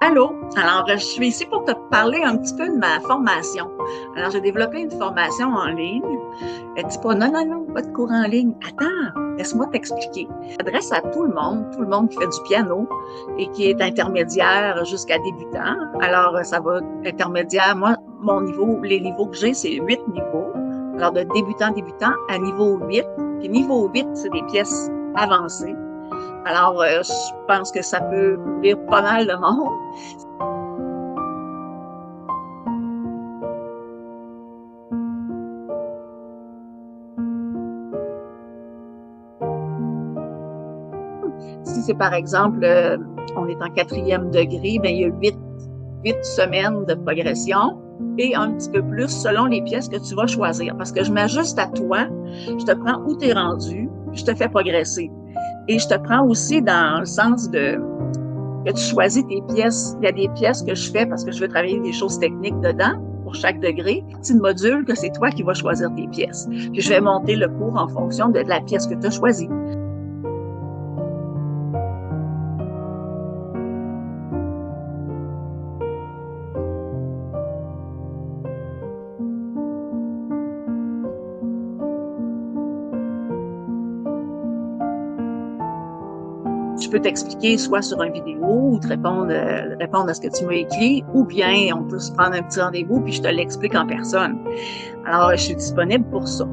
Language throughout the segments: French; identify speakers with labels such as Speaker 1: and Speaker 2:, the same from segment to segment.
Speaker 1: Allô? Alors, je suis ici pour te parler un petit peu de ma formation. Alors, j'ai développé une formation en ligne. Dis pas, non, non, non, pas de cours en ligne. Attends, laisse-moi t'expliquer. Je m'adresse à tout le monde qui fait du piano et qui est intermédiaire jusqu'à débutant. Alors, ça va intermédiaire. Moi, mon niveau, les niveaux que j'ai, c'est 8 niveaux. Alors, de débutant à niveau 8. Puis niveau 8, c'est des pièces avancées. Alors, je pense que ça peut couvrir pas mal de monde. Si c'est par exemple, on est en 4e degré, bien, il y a 8 semaines de progression et un petit peu plus selon les pièces que tu vas choisir. Parce que je m'ajuste à toi, je te prends où tu es rendu, je te fais progresser. Et je te prends aussi dans le sens de que tu choisis tes pièces. Il y a des pièces que je fais parce que je veux travailler des choses techniques dedans pour chaque degré. C'est une module que c'est toi qui vas choisir tes pièces. Puis je vais monter le cours en fonction de la pièce que tu as choisie. Je peux t'expliquer soit sur une vidéo ou te répondre à ce que tu m'as écrit, ou bien on peut se prendre un petit rendez-vous puis je te l'explique en personne. Alors, je suis disponible pour ça.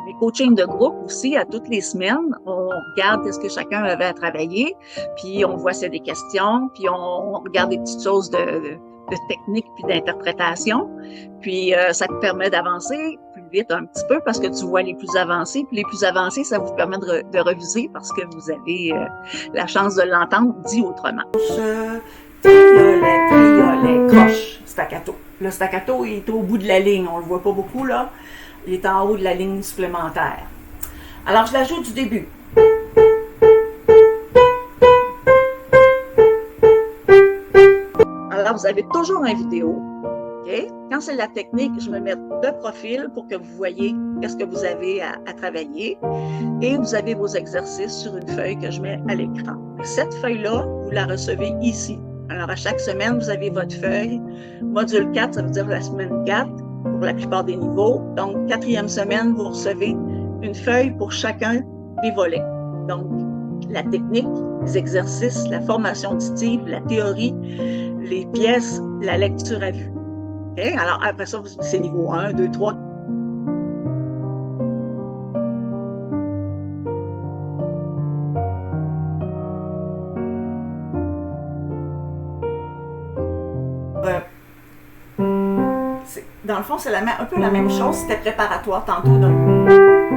Speaker 1: Les coachings de groupe aussi, à toutes les semaines, on regarde qu'est-ce que chacun avait à travailler, puis on voit s'il y a des questions, puis on regarde des petites choses de technique puis d'interprétation. Puis ça te permet d'avancer plus vite un petit peu parce que tu vois les plus avancés. Puis les plus avancés, ça vous permet de reviser parce que vous avez la chance de l'entendre dit autrement.
Speaker 2: Triolet, triolet, croche, staccato. Le staccato est au bout de la ligne, on le voit pas beaucoup là. Il est en haut de la ligne supplémentaire. Alors je la joue du début.
Speaker 1: Alors vous avez toujours une vidéo. Okay? Quand c'est la technique, je me mets de profil pour que vous voyez qu'est-ce que vous avez à travailler. Et vous avez vos exercices sur une feuille que je mets à l'écran. Cette feuille-là, vous la recevez ici. Alors, à chaque semaine, vous avez votre feuille. Module 4, ça veut dire la semaine 4 pour la plupart des niveaux. Donc, 4e semaine, vous recevez une feuille pour chacun des volets. Donc, la technique, les exercices, la formation auditive, la théorie, les pièces, la lecture à vue. Okay? Alors, après ça, c'est niveau 1, 2, 3.
Speaker 2: Dans le fond, c'est un peu la même chose. C'était préparatoire tantôt. Donc,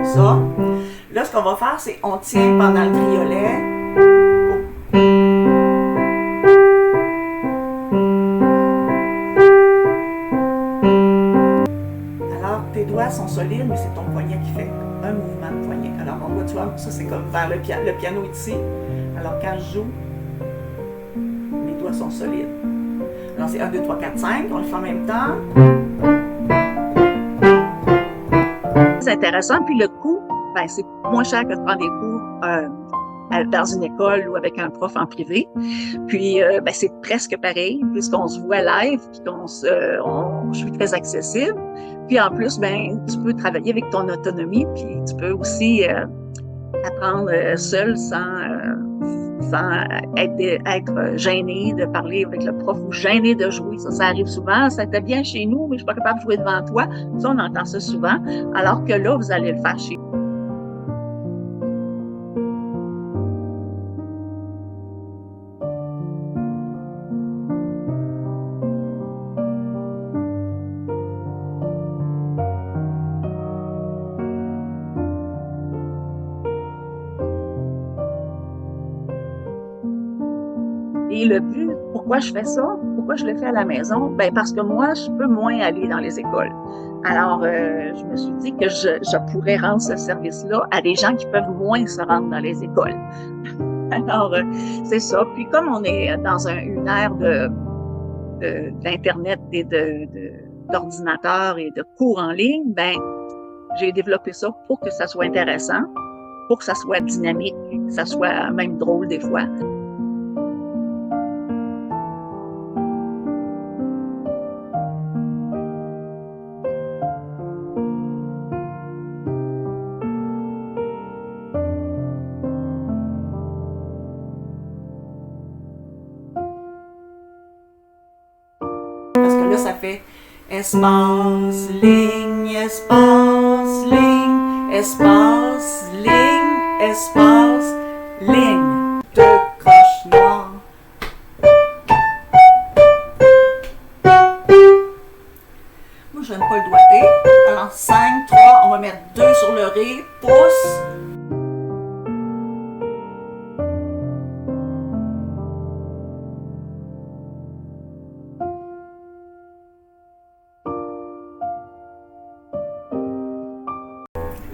Speaker 2: ça. Là, ce qu'on va faire, c'est on tient pendant le triolet. Alors, tes doigts sont solides, mais c'est ton poignet qui fait un mouvement de poignet. Alors, on voit, tu vois, ça c'est comme vers le piano est ici. Alors, quand je joue, mes doigts sont solides. Alors, c'est 1, 2, 3, 4, 5. On le fait en même temps.
Speaker 1: C'est intéressant. Puis le coût, ben, c'est moins cher que de prendre des cours dans une école ou avec un prof en privé. Puis, ben, c'est presque pareil, puisqu'on se voit live, puis je suis très accessible. Puis, en plus, ben, tu peux travailler avec ton autonomie, puis tu peux aussi apprendre seul sans être gêné de parler avec le prof ou gêné de jouer. Ça arrive souvent. Ça était bien chez nous, mais je suis pas capable de jouer devant toi. Ça, on entend ça souvent. Alors que là, vous allez le faire chez vous. Et le but, pourquoi je fais ça? Pourquoi je le fais à la maison? Ben parce que moi, je peux moins aller dans les écoles. Alors, je me suis dit que je pourrais rendre ce service-là à des gens qui peuvent moins se rendre dans les écoles. Alors, c'est ça. Puis comme on est dans une ère d'Internet et d'ordinateur et de cours en ligne, ben j'ai développé ça pour que ça soit intéressant, pour que ça soit dynamique, que ça soit même drôle des fois.
Speaker 2: Parce que là, ça fait espace, ligne, espace, ligne, espace, ligne, espace, ligne. Deux croches noires. Moi, j'aime pas le doigté. Alors, 5, 3, on va mettre 2 sur le ré, pouce.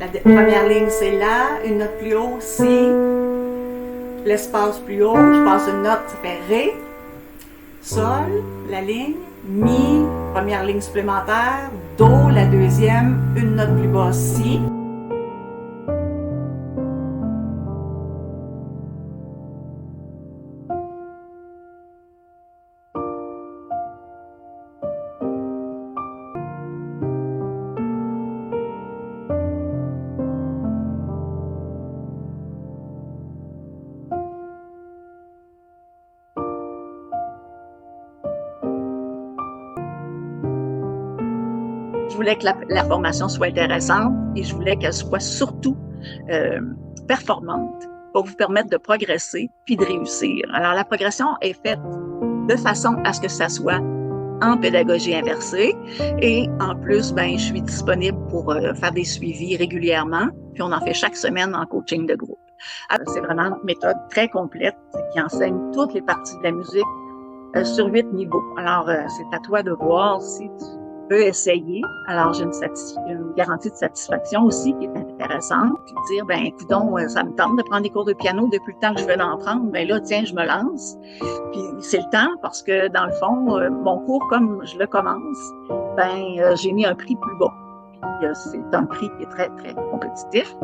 Speaker 2: La première ligne, c'est La, une note plus haut, Si, l'espace plus haut, je passe une note, ça fait Ré, Sol, la ligne, Mi, première ligne supplémentaire, Do, la deuxième, une note plus bas, Si.
Speaker 1: Je voulais que la formation soit intéressante et je voulais qu'elle soit surtout performante pour vous permettre de progresser puis de réussir. Alors, la progression est faite de façon à ce que ça soit en pédagogie inversée et en plus, ben, je suis disponible pour faire des suivis régulièrement puis on en fait chaque semaine en coaching de groupe. Alors, c'est vraiment une méthode très complète qui enseigne toutes les parties de la musique sur 8 niveaux. Alors, c'est à toi de voir si tu peux essayer. Alors, j'ai une garantie de satisfaction aussi qui est intéressante. Puis dire, ben, écoutons, ça me tente de prendre des cours de piano depuis le temps que je veux en prendre. Ben là, tiens, je me lance. Puis c'est le temps parce que, dans le fond, mon cours, comme je le commence, ben, j'ai mis un prix plus bas. Puis c'est un prix qui est très, très compétitif.